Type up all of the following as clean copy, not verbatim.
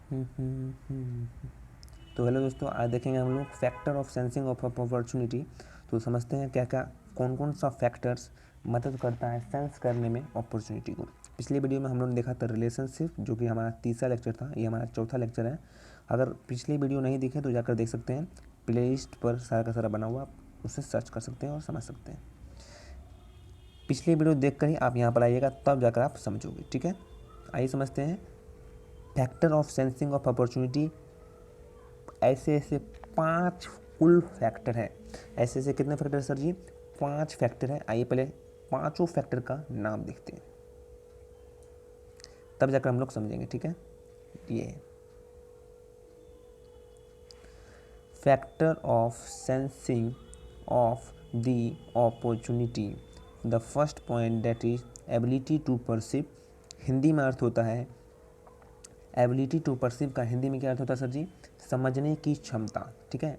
तो हेलो दोस्तों, आज देखेंगे हम लोग factor of sensing of opportunity. तो समझते हैं क्या क्या कौन कौन सा फैक्टर्स मदद करता है सेंस करने में अपॉर्चुनिटी को। पिछले वीडियो में हम लोगों ने देखा था रिलेशनशिप, जो कि हमारा तीसरा लेक्चर था। ये हमारा चौथा लेक्चर है। अगर पिछले वीडियो नहीं दिखे तो जाकर देख सकते हैं, प्लेलिस्ट पर सारा का सारा बना हुआ, आप उससे सर्च कर सकते हैं और समझ सकते हैं। पिछले वीडियो देख कर ही आप यहाँ पर आइएगा, तब जाकर आप समझोगे। ठीक है, आइए समझते हैं factor of sensing of opportunity. ऐसे ऐसे 5 कुल फैक्टर है। ऐसे ऐसे कितने फैक्टर सर जी? 5 फैक्टर है। आइए पहले पांचों फैक्टर का नाम देखते हैं, तब जाकर हम लोग समझेंगे। ठीक है, ये factor of sensing of the opportunity. The first point that is ability to perceive. Hindi में अर्थ होता है एबिलिटी टू परसीव का हिंदी में क्या अर्थ होता है सर जी? समझने की क्षमता। ठीक है,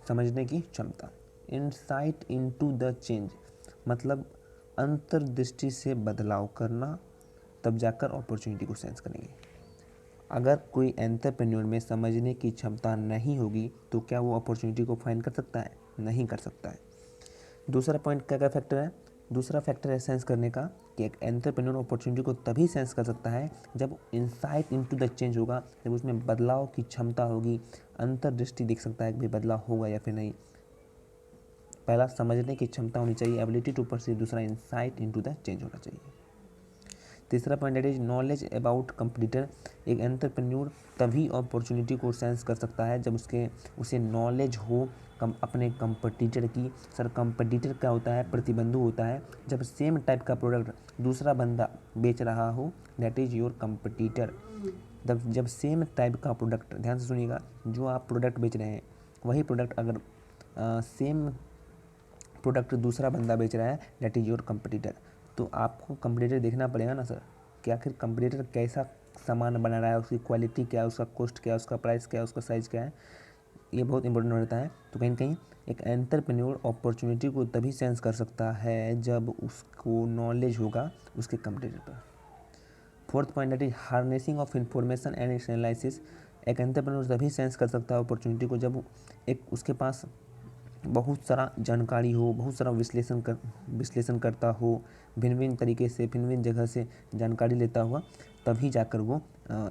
समझने की क्षमता। इनसाइट इनटू द चेंज मतलब अंतर्दृष्टि से बदलाव करना, तब जाकर अपॉर्चुनिटी को सेंस करेंगे। अगर कोई एंटरप्रेन्योर में समझने की क्षमता नहीं होगी तो क्या वो अपॉर्चुनिटी को फाइंड कर सकता है? नहीं कर सकता है। दूसरा पॉइंट क्या क्या फैक्टर है? दूसरा फैक्टर है सेंस करने का, कि एक एंटरप्रेन्योर अपॉर्चुनिटी को तभी सेंस कर सकता है जब इंसाइट इनटू द चेंज होगा, जब उसमें बदलाव की क्षमता होगी, अंतर्दृष्टि देख सकता है कि भाई बदलाव होगा या फिर नहीं। पहला समझने की क्षमता होनी चाहिए, एबिलिटी टू परसीव। दूसरा इंसाइट इनटू द चेंज होना चाहिए। तीसरा point is knowledge about competitor. एक एंटरप्रेन्योर तभी अपॉर्चुनिटी को सेंस कर सकता है जब उसे नॉलेज हो अपने कंपटीटर की। सर कंपटीटर क्या होता है? प्रतिबंधु होता है। जब सेम टाइप का प्रोडक्ट दूसरा बंदा बेच रहा हो, दैट इज योर कंपटीटर। जब सेम टाइप का प्रोडक्ट, ध्यान से सुनिएगा, जो आप प्रोडक्ट बेच रहे हैं वही प्रोडक्ट अगर सेम प्रोडक्ट दूसरा बंदा बेच रहा है, दैट इज़ योर कंपटीटर। तो आपको कंपटीटर देखना पड़ेगा ना सर, कि आखिर कंपटीटर कैसा सामान बना रहा है, उसकी क्वालिटी क्या है, उसका कॉस्ट क्या है, उसका प्राइस क्या है, उसका साइज़ क्या है। ये बहुत इंपॉर्टेंट होता है। तो कहीं ना कहीं एक एंटरप्रेन्योर अपॉर्चुनिटी को तभी सेंस कर सकता है जब उसको नॉलेज होगा उसके कंपटीटर पर। Fourth point that is harnessing of information and it's analysis. एक एंटरप्रेन्योर तभी सेंस कर सकता है अपॉर्चुनिटी को जब एक उसके पास बहुत सारा जानकारी हो, बहुत सारा विश्लेषण करता हो, भिन्न भिन्न तरीके से, भिन्न भिन्न जगह से जानकारी लेता हुआ, तभी जाकर वो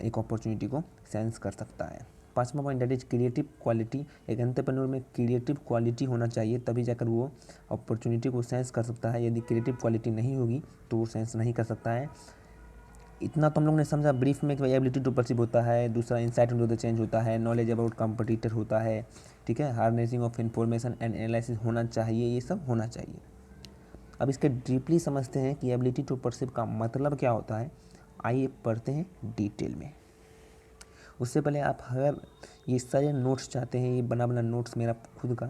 एक अपॉर्चुनिटी को सेंस कर सकता है। पांचवा point that is creative quality. एक एंटरप्रेन्योर में क्रिएटिव क्वालिटी होना चाहिए, तभी जाकर वो अपॉर्चुनिटी को सेंस कर सकता है। यदि क्रिएटिव क्वालिटी नहीं होगी तो वो सेंस नहीं कर सकता है। इतना तो हम लोग ने समझा ब्रीफ में कि भाई एबिलिटी टू परसीव होता है, दूसरा इंसाइट इनटू द चेंज होता है, नॉलेज अबाउट कंपटीटर होता है, ठीक है, harnessing of information and analysis होना चाहिए, ये सब होना चाहिए। अब इसके डीपली समझते हैं कि एबिलिटी टू परसीव का मतलब क्या होता है। आइए पढ़ते हैं डिटेल में। उससे पहले आप अगर ये सारे नोट्स चाहते हैं, ये बना बना नोट्स मेरा खुद का,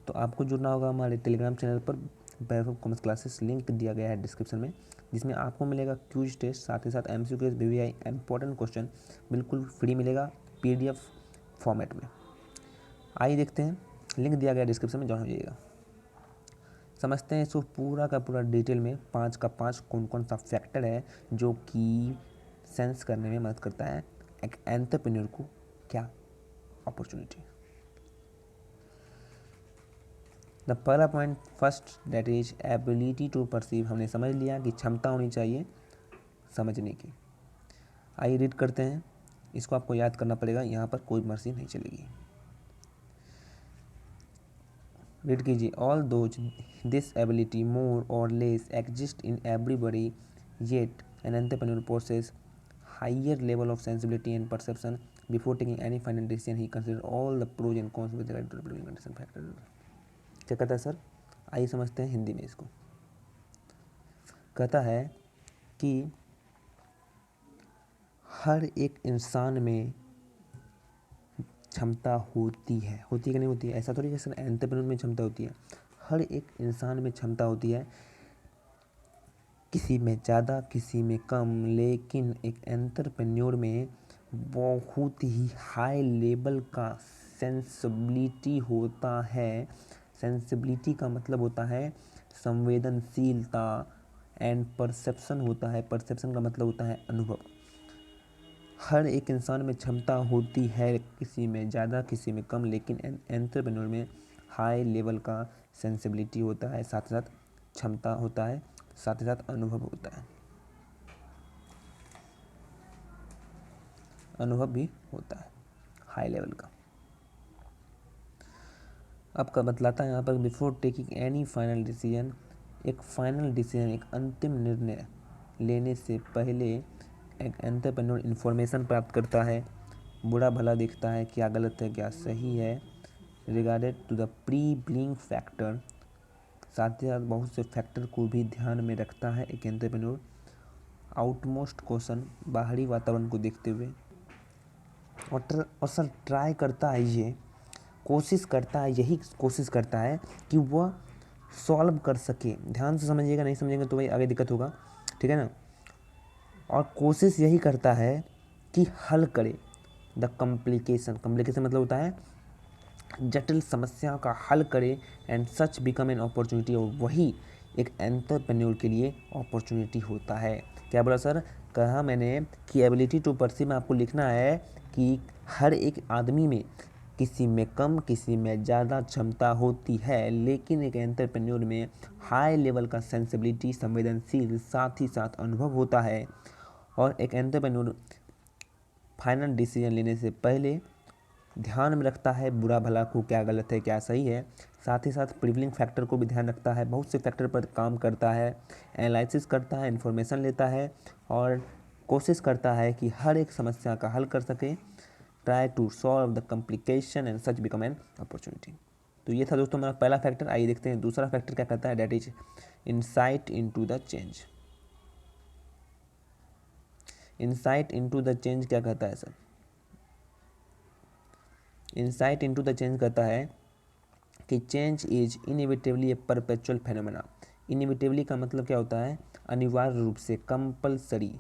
तो आपको जुड़ना होगा हमारे टेलीग्राम चैनल पर। वैभव कॉमर्स क्लासेस लिंक दिया गया है डिस्क्रिप्शन में, जिसमें आपको मिलेगा क्यूज टेस्ट, साथ ही साथ MCQs, BVI इंपॉर्टेंट क्वेश्चन बिल्कुल फ्री मिलेगा PDF फॉर्मेट में। आइए देखते हैं, लिंक दिया गया डिस्क्रिप्शन में, ज्वाइन हो जाइएगा। समझते हैं इसको पूरा का पूरा डिटेल में, 5 का 5 कौन कौन सा फैक्टर है जो कि सेंस करने में मदद करता है एक एंटरप्रेन्योर को। क्या अपॉर्चुनिटी। द पहला point first that is ability to perceive. हमने समझ लिया कि क्षमता होनी चाहिए समझने की। आइए रीड करते हैं, इसको आपको याद करना पड़ेगा, यहाँ पर कोई मर्जी नहीं चलेगी। रीड कीजिए। All those this ability more or less exist in everybody, yet an entrepreneur possess higher level of sensibility and perception before taking any final decision. He consider all the pros and cons with regard to the condition factor. क्या कहता है sir? आइए समझते हैं हिंदी में इसको। कहता है कि हर एक इंसान में क्षमता होती है कि नहीं होती है? ऐसा थोड़ी जैसे एंटरप्रेन्योर में क्षमता होती है, हर एक इंसान में क्षमता होती है, किसी में ज़्यादा किसी में कम, लेकिन एक एंटरप्रेन्योर में बहुत ही हाई लेवल का सेंसिबिलिटी होता है। सेंसिबिलिटी का मतलब होता है संवेदनशीलता, एंड परसेप्शन होता है। परसेप्शन का मतलब होता है अनुभव। हर एक इंसान में क्षमता होती है, किसी में ज़्यादा किसी में कम, लेकिन एंटरप्रेन्योर में हाई लेवल का सेंसिबिलिटी होता है, साथ ही साथ क्षमता होता है, साथ ही साथ अनुभव होता है, अनुभव भी होता है हाई लेवल का। आपका बतलाता है यहाँ पर, before taking any final decision, एक फाइनल डिसीजन, एक अंतिम निर्णय लेने से पहले एक एंटरप्रेन्योर इन्फॉर्मेशन प्राप्त करता है, बुरा भला देखता है, क्या गलत है क्या सही है, regarded to the prevailing factor, साथ ही साथ बहुत से फैक्टर को भी ध्यान में रखता है एक एंटरप्रेन्योर, आउटमोस्ट क्वेश्चन, बाहरी वातावरण को देखते हुए, और सर ट्राई करता है, ये कोशिश करता है, यही कोशिश करता है कि वह सॉल्व कर सके। ध्यान से समझिएगा, नहीं समझेंगे तो भाई आगे दिक्कत होगा, ठीक है ना। और कोशिश यही करता है कि हल करे द कॉम्प्लिकेशन, कॉम्प्लिकेशन मतलब होता है जटिल समस्या का हल करे, and such become an opportunity, और वही एक एंटरप्रेन्योर के लिए अपॉर्चुनिटी होता है। क्या बोला सर, कहा मैंने कि एबिलिटी टू परसीव में आपको लिखना है कि हर एक आदमी में किसी में कम किसी में ज़्यादा क्षमता होती है, लेकिन एक एंटरप्रेन्योर में हाई लेवल का सेंसिबिलिटी, संवेदनशील, साथ ही साथ अनुभव होता है, और एक एंटरप्रेन्योर फाइनल डिसीजन लेने से पहले ध्यान में रखता है बुरा भला को, क्या गलत है क्या सही है, साथ ही साथ प्रिविलिंग फैक्टर को भी ध्यान रखता है, बहुत से फैक्टर पर काम करता है, एनालिसिस करता है, इन्फॉर्मेशन लेता है, और कोशिश करता है कि हर एक समस्या का हल कर सके, try to solve the complication and such become an opportunity. तो ये था दोस्तों हमारा पहला फैक्टर। आइए देखते हैं दूसरा फैक्टर क्या कहता है, that is insight into the change. Insight into the change क्या कहता है sir, insight into the change कहता है कि change is inevitably a perpetual phenomena. Inevitably का मतलब क्या होता है, अनिवार्य रूप से, कंपलसरी।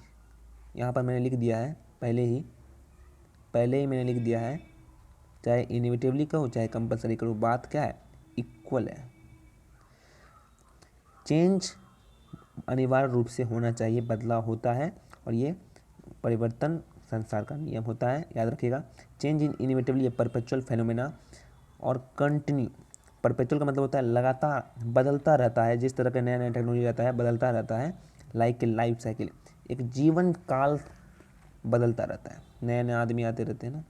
यहाँ पर मैंने लिख दिया है पहले ही मैंने लिख दिया है, चाहे इनएविटेबली कहो चाहे कंपलसरी करो, बात क्या है, इक्वल है। चेंज अनिवार्य रूप से होना चाहिए, बदलाव होता है, और ये परिवर्तन संसार का नियम होता है, याद रखिएगा। Change in inevitably a perpetual phenomena, और कंटिन्यू, परपेचुअल का मतलब होता है लगातार, बदलता रहता है, जिस तरह का नया नया टेक्नोलॉजी रहता है बदलता रहता है, लाइक ए लाइफ साइकिल, एक जीवन काल बदलता रहता है, नए नए आदमी आते रहते हैं ना।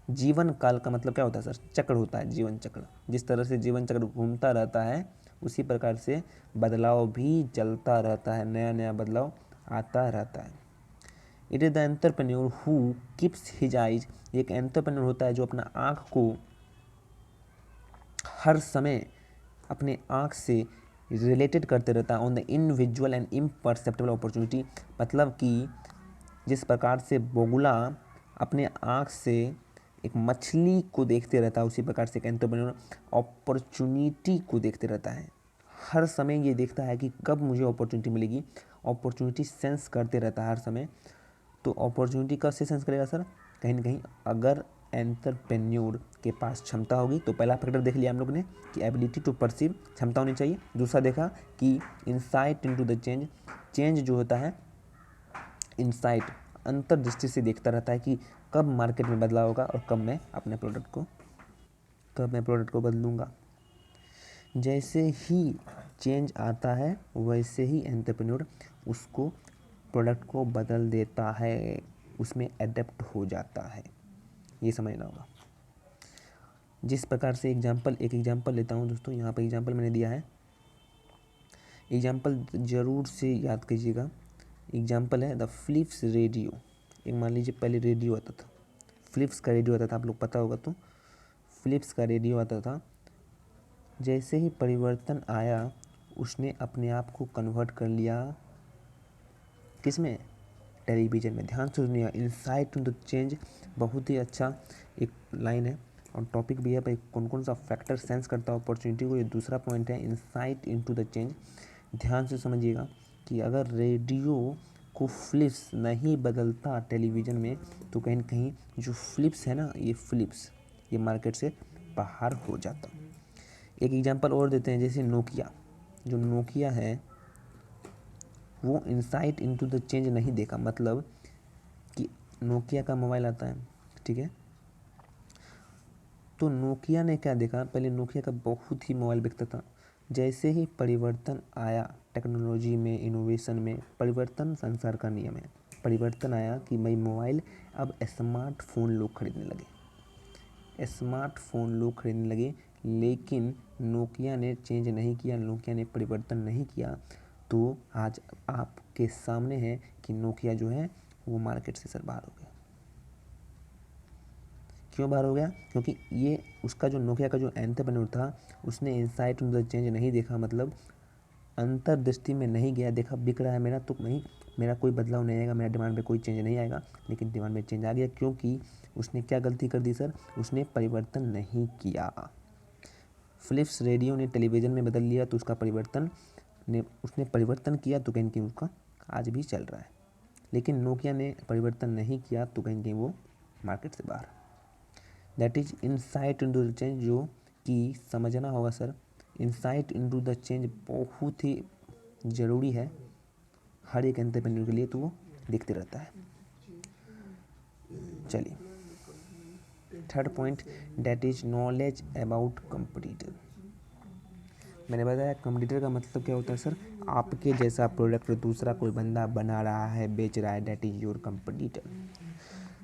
जीवन काल का मतलब क्या होता है सर, चक्र होता है, जीवन चक्र, जिस तरह से जीवन चक्र घूमता रहता है उसी प्रकार से बदलाव भी चलता रहता है, नया नया बदलाव आता रहता है। It is the entrepreneur who keeps his eyes, एक एंटरप्रेन्योर होता है जो अपना आँख को हर समय अपने आँख से रिलेटेड करते रहता है, ऑन द इनविजुअल एंड इम्परसेप्टेबल अपॉर्चुनिटी, मतलब कि जिस प्रकार से बोगुला अपने आँख से एक मछली को देखते रहता है, उसी प्रकार से एक एंटरप्रेन्योर अपॉर्चुनिटी को देखते रहता है, हर समय ये देखता है कि कब मुझे अपॉर्चुनिटी मिलेगी, अपॉर्चुनिटी सेंस करते रहता है हर समय। तो अपॉर्चुनिटी का सेंस करेगा सर, कहीं ना कहीं अगर एंटरप्रेन्योर के पास क्षमता होगी। तो पहला फैक्टर देख लिया हम लोग ने कि एबिलिटी टू परसीव, क्षमता होनी चाहिए। दूसरा देखा कि insight into the change, change जो होता है इंसाइट, अंतर्दृष्टि से देखता रहता है कि कब मार्केट में बदलाव होगा और कब मैं अपने प्रोडक्ट को बदलूँगा। जैसे ही चेंज आता है वैसे ही एंटरप्रेन्योर उसको प्रोडक्ट को बदल देता है, उसमें एडेप्ट हो जाता है, ये समझना होगा। जिस प्रकार से एक एग्जांपल लेता हूँ दोस्तों, यहाँ पर एग्जांपल मैंने दिया है, एग्जांपल ज़रूर से याद कीजिएगा। एग्जांपल है द फिलिप्स रेडियो। एक मान लीजिए पहले रेडियो आता था, फिलिप्स का रेडियो आता था, आप लोग पता होगा, तो फिलिप्स का रेडियो आता था। जैसे ही परिवर्तन आया उसने अपने आप को कन्वर्ट कर लिया किसमें, टेलीविज़न में। ध्यान से सुनिए, इंसाइट टू द चेंज बहुत ही अच्छा एक लाइन है, और टॉपिक भी है भाई कौन कौन सा फैक्टर सेंस करता है अपॉर्चुनिटी को, ये दूसरा पॉइंट है इंसाइट इनटू द चेंज। ध्यान से समझिएगा कि अगर रेडियो को फ्लिप्स नहीं बदलता टेलीविज़न में, तो कहीं ना कहीं जो फ्लिप्स है ना, ये फ्लिप्स ये मार्केट से बाहर हो जाता। एक एग्जांपल और देते हैं, जैसे नोकिया, जो नोकिया है वो इंसाइट इनटू द चेंज नहीं देखा, मतलब कि नोकिया का मोबाइल आता है, ठीक है। तो नोकिया ने क्या देखा, पहले नोकिया का बहुत ही मोबाइल बिकता था। जैसे ही परिवर्तन आया टेक्नोलॉजी में, इनोवेशन में, परिवर्तन संसार का नियम है, परिवर्तन आया कि भाई मोबाइल, अब स्मार्टफोन लोग खरीदने लगे, स्मार्टफोन लोग खरीदने लगे। लेकिन नोकिया ने चेंज नहीं किया, नोकिया ने परिवर्तन नहीं किया। तो आज आपके सामने है कि नोकिया जो है वो मार्केट से सर बाहर हो गया। क्यों बाहर हो गया? क्योंकि ये उसका जो नोकिया का जो एंटरप्रेन्योर था, उसने इनसाइट इन द चेंज नहीं देखा, मतलब अंतर्दृष्टि में नहीं गया, देखा बिक रहा है मेरा तो नहीं, मेरा कोई बदलाव नहीं आएगा, मेरा डिमांड में कोई चेंज नहीं आएगा। लेकिन डिमांड में चेंज आ गया, क्योंकि उसने क्या गलती कर दी सर, उसने परिवर्तन नहीं किया। फिलिप्स रेडियो ने टेलीविज़न में बदल लिया, तो उसका परिवर्तन ने उसने परिवर्तन किया, तो कहीं ना कहीं उसका आज भी चल रहा है। लेकिन नोकिया ने परिवर्तन नहीं किया, तो कहीं ना कहीं वो मार्केट से बाहर। That is insight into the change, जो कि समझना होगा sir. Insight into the change बहुत ही ज़रूरी है हर एक एंटरप्रेन्योर के लिए, तो वो दिखते रहता है। चलिए, third point, that is knowledge about competitor. मैंने बताया कंपटीटर का मतलब क्या होता है सर, आपके जैसा प्रोडक्ट दूसरा कोई बंदा बना रहा है, बेच रहा है, that is your competitor.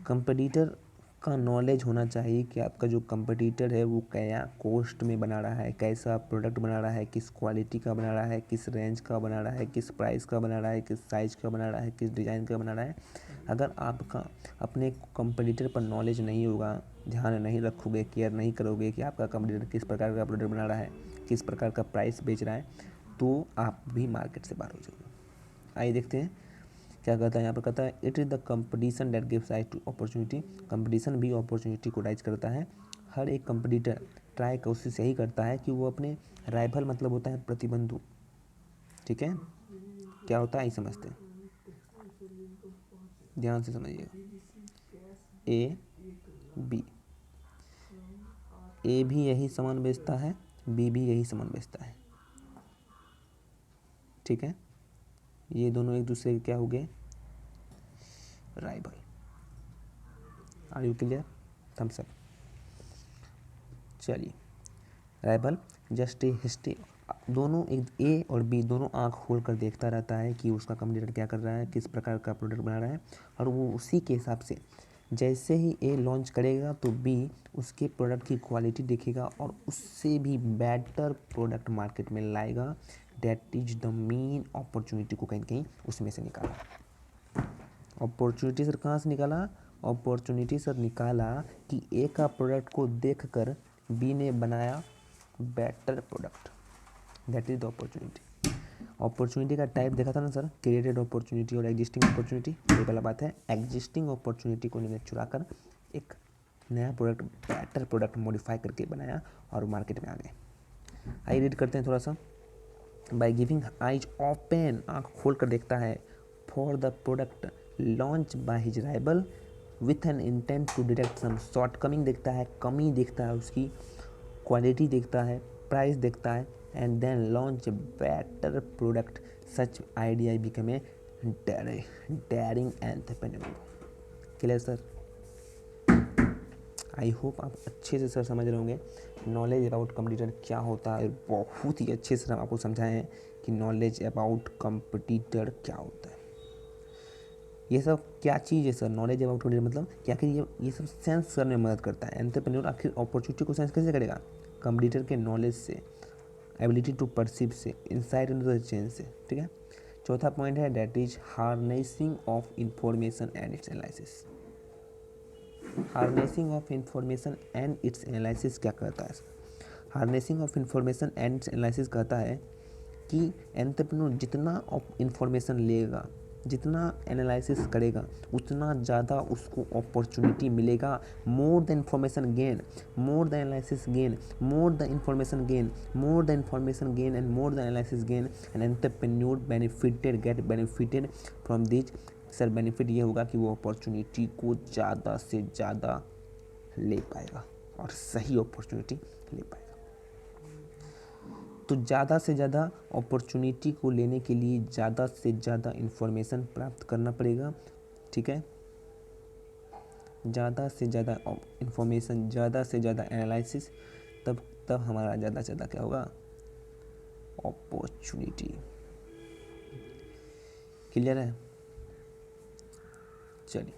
Competitor का नॉलेज होना चाहिए कि आपका जो कंपटीटर है वो क्या कॉस्ट में बना रहा है, कैसा प्रोडक्ट बना रहा है, किस क्वालिटी का बना रहा है, किस रेंज का बना रहा है, किस प्राइस का बना रहा है, किस साइज़ का बना रहा है, किस डिज़ाइन का बना रहा है। अगर आपका अपने कंपटीटर पर नॉलेज नहीं होगा, ध्यान नहीं रखोगे, केयर नहीं करोगे कि आपका कंपटीटर किस प्रकार का प्रोडक्ट बना रहा है, किस प्रकार का प्राइस बेच रहा है, तो आप भी मार्केट से बाहर हो जाओगे। आइए देखते हैं क्या कहता है। यहाँ पर कहता है it is the competition that gives rise to opportunity. Competition भी अपॉर्चुनिटी को राइज करता है। हर एक कंपटीटर ट्राई कोशिश यही करता है कि वो अपने राइवल, मतलब होता है प्रतिबंधु, ठीक है, क्या होता है ये समझते हैं, ध्यान से समझिएगा। ए बी, ए भी यही सामान बेचता है, बी भी यही सामान बेचता है, ठीक है। ये दोनों एक दूसरे के क्या हो गए, rival. Are you clear? Thumbs up. चलिए, राइवल जस्ट ए हिस्ट्री। दोनों एक ए और बी दोनों आंख खोल कर देखता रहता है कि उसका कंपटीटर क्या कर रहा है, किस प्रकार का प्रोडक्ट बना रहा है, और वो उसी के हिसाब से जैसे ही ए लॉन्च करेगा तो बी उसके प्रोडक्ट की क्वालिटी देखेगा और उससे भी बेटर प्रोडक्ट मार्केट में लाएगा। That is the main opportunity को कहीं ना कहीं उसमें से निकाला। अपॉर्चुनिटी सर कहाँ से निकाला? अपॉर्चुनिटी सर निकाला कि ए का प्रोडक्ट को देखकर बी ने बनाया better product. That is the opportunity. Opportunity का टाइप देखा था ना सर, क्रिएटेड अपॉर्चुनिटी और एग्जिस्टिंग अपॉर्चुनिटी। ये वाला बात है, एग्जिस्टिंग अपॉर्चुनिटी को इन्होंने चुरा कर एक नया प्रोडक्ट, बेटर प्रोडक्ट मॉडिफाई करके बनाया और मार्केट में आ गए। आइए रीड करते हैं थोड़ा सा। बाय गिविंग आइज ओपन, आँख खोल कर देखता है, for the product launch by his rival with an intent to detect some shortcoming, देखता है, कमी देखता है, उसकी क्वालिटी देखता है, प्राइस देखता है, and then launch better product. Such idea become a daring entrepreneur. Clear sir? I hope आप अच्छे से सर समझ रहे होंगे नॉलेज अबाउट कंपटीटर क्या होता है। बहुत ही अच्छे से हम आपको समझाए हैं कि नॉलेज अबाउट कंपटीटर क्या होता है। ये सब क्या चीज़ है सर? नॉलेज अबाउट कंपटीटर मतलब क्या कि ये सब सेंस करने में मदद करता है। एंटरप्रेन्योर आखिर अपॉर्चुनिटी को सेंस कैसे करेगा? कंपटीटर के नॉलेज से, एबिलिटी टू परसीव से, इनसाइट इनटू द चेंज से, ठीक है। चौथा पॉइंट है that is harnessing of information and it's analysis. Harnessing of information and it's analysis क्या कहता है? Harnessing of information and it's analysis कहता है कि एंटरप्रेन्योर जितना इंफॉर्मेशन लेगा, जितना एनालिसिस करेगा, उतना ज़्यादा उसको अपॉर्चुनिटी मिलेगा। More the information gain, more the analysis gain, more the information gain, more the information gain and more the analysis gain, and entrepreneur benefited, get benefited from this. Sir benefit ये होगा कि वो opportunity को ज़्यादा से ज़्यादा ले पाएगा और सही अपॉर्चुनिटी ले पाएगा। तो ज़्यादा से ज़्यादा अपॉर्चुनिटी को लेने के लिए ज़्यादा से ज़्यादा इन्फॉर्मेशन प्राप्त करना पड़ेगा, ठीक है। ज़्यादा से ज़्यादा इंफॉर्मेशन, ज़्यादा से ज़्यादा एनालिसिस, तब हमारा ज़्यादा से ज़्यादा क्या होगा, अपॉर्चुनिटी। क्लियर है? चलिए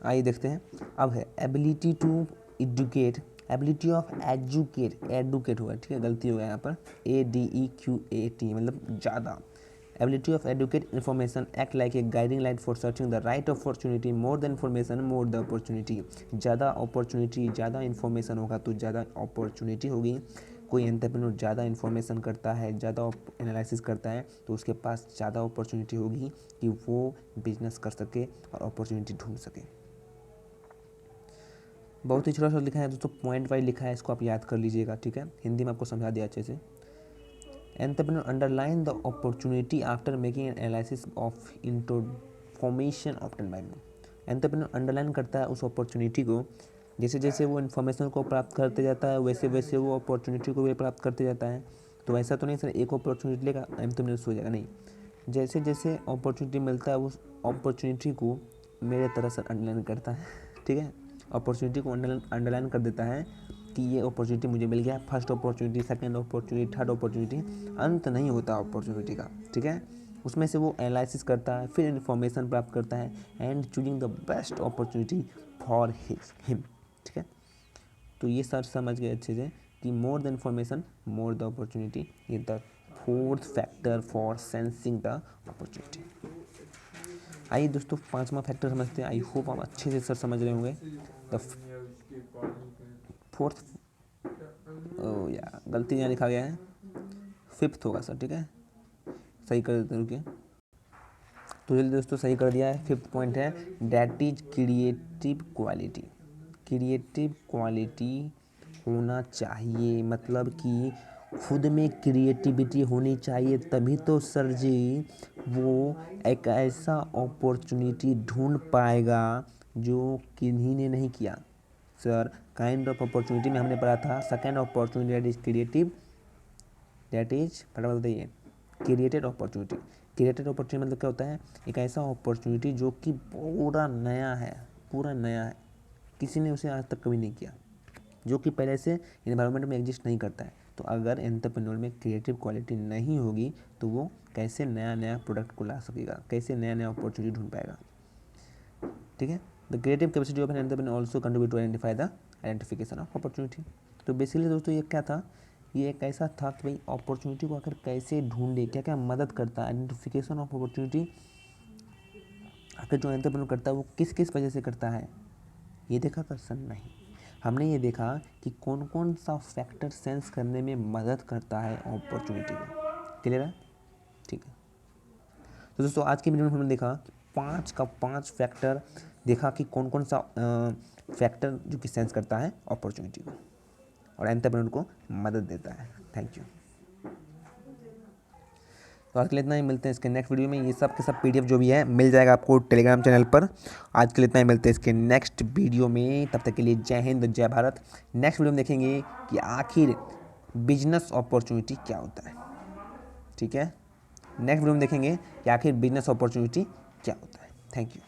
आइए देखते हैं। अब है ability to adequate, ability of adequate हुआ, ठीक है, गलती हो गया यहाँ पर, ADEQAT मतलब ज़्यादा। Ability of adequate information act like a guiding light for searching the right opportunity, more the information more the opportunity. ज़्यादा अपॉर्चुनिटी, ज़्यादा इन्फॉर्मेशन होगा तो ज़्यादा अपॉर्चुनिटी होगी। कोई एंटरप्रेन्योर ज़्यादा इन्फॉर्मेशन करता है, ज़्यादा एनालिसिस करता है, तो उसके पास ज़्यादा अपॉर्चुनिटी होगी कि वो बिजनेस कर सके और अपॉर्चुनिटी ढूंढ सके। बहुत ही छोटा सा लिखा है दोस्तों, पॉइंट वाइज लिखा है, इसको आप याद कर लीजिएगा, ठीक है। हिंदी में आपको समझा दिया अच्छे से। Entrepreneur underline the opportunity after making an analysis of information obtain bye me. Entrepreneur underline करता है उस अपॉर्चुनिटी को, जैसे जैसे वो इन्फॉर्मेशन को प्राप्त करते जाता है वैसे वैसे वो अपॉर्चुनिटी को भी प्राप्त करते जाता है। तो ऐसा तो नहीं सर एक अपॉर्चुनिटी लेगा एंटरप्रेन्योर हो जाएगा, नहीं। जैसे जैसे अपॉर्चुनिटी मिलता है उस अपॉर्चुनिटी को मेरे तरह से अंडरलाइन करता है, ठीक है। अपॉर्चुनिटी को अंडरलाइन कर देता है कि ये अपॉर्चुनिटी मुझे मिल गया, first opportunity, second opportunity, third opportunity, अंत नहीं होता अपॉर्चुनिटी का, ठीक है। उसमें से वो एनालिसिस करता है, फिर इन्फॉर्मेशन प्राप्त करता है and choosing the best opportunity for him, ठीक है। तो ये सर समझ गए अच्छे से कि more the information more the opportunity, ये the fourth factor for sensing the opportunity. आइए दोस्तों पांचवा फैक्टर समझते हैं। आई होप आप अच्छे से सर समझ रहे होंगे। द फोर्थ, ओ या गलती यहाँ लिखा गया है, फिफ्थ होगा सर, ठीक है, सही कर देते रुकिए। तो जल्दी दोस्तों सही कर दिया है। फिफ्थ पॉइंट है that is creative quality. Creative quality होना चाहिए, मतलब कि खुद में क्रिएटिविटी होनी चाहिए, तभी तो सर जी वो एक ऐसा अपॉर्चुनिटी ढूंढ पाएगा जो किन्हीं ने नहीं किया। सर काइंड ऑफ अपॉर्चुनिटी में हमने पढ़ा था second opportunity that is creative, that is फटाफट बताइए, क्रिएटेड अपॉर्चुनिटी। क्रिएटेड अपॉर्चुनिटी मतलब क्या होता है, एक ऐसा अपॉर्चुनिटी जो कि पूरा नया है, पूरा नया है, किसी ने उसे आज तक कभी नहीं किया, जो कि पहले से इन्वायरमेंट में एग्जिस्ट नहीं करता है। तो अगर एंटरप्रेन्योर में क्रिएटिव क्वालिटी नहीं होगी तो वो कैसे नया नया प्रोडक्ट को ला सकेगा, कैसे नया नया अपॉर्चुनिटी ढूंढ पाएगा, ठीक है। The creative capacity of an entrepreneur also contribute to identify the identification of opportunity. तो बेसिकली दोस्तों ये क्या था, ये एक ऐसा था कि भाई अपॉर्चुनिटी को आखिर कैसे ढूंढे, क्या क्या मदद करता है, आइडेंटिफिकेशन ऑफ अपॉर्चुनिटी आखिर जो एंटरप्रेन्योर करता है वो किस किस वजह से करता है, ये देखा था सर? नहीं, हमने ये देखा कि कौन कौन सा फैक्टर सेंस करने में मदद करता है अपॉर्चुनिटी को। क्लियर है? ठीक है। तो दोस्तों आज की वीडियो में हमने देखा 5 का 5 फैक्टर देखा कि कौन कौन सा फैक्टर जो कि सेंस करता है अपॉर्चुनिटी को और एंटरप्रेन्योर को मदद देता है। Thank you. तो आज के लिए इतना ही, मिलते हैं इसके नेक्स्ट वीडियो में। ये सब के सब PDF जो भी है मिल जाएगा आपको टेलीग्राम चैनल पर। आज के लिए इतना ही, मिलते हैं इसके नेक्स्ट वीडियो में। तब तक के लिए जय हिंद, जय भारत। नेक्स्ट वीडियो में देखेंगे कि आखिर बिजनेस अपॉर्चुनिटी क्या होता है, ठीक है। नेक्स्ट वीडियो में देखेंगे कि आखिर बिजनेस अपॉर्चुनिटी क्या होता है। Thank you.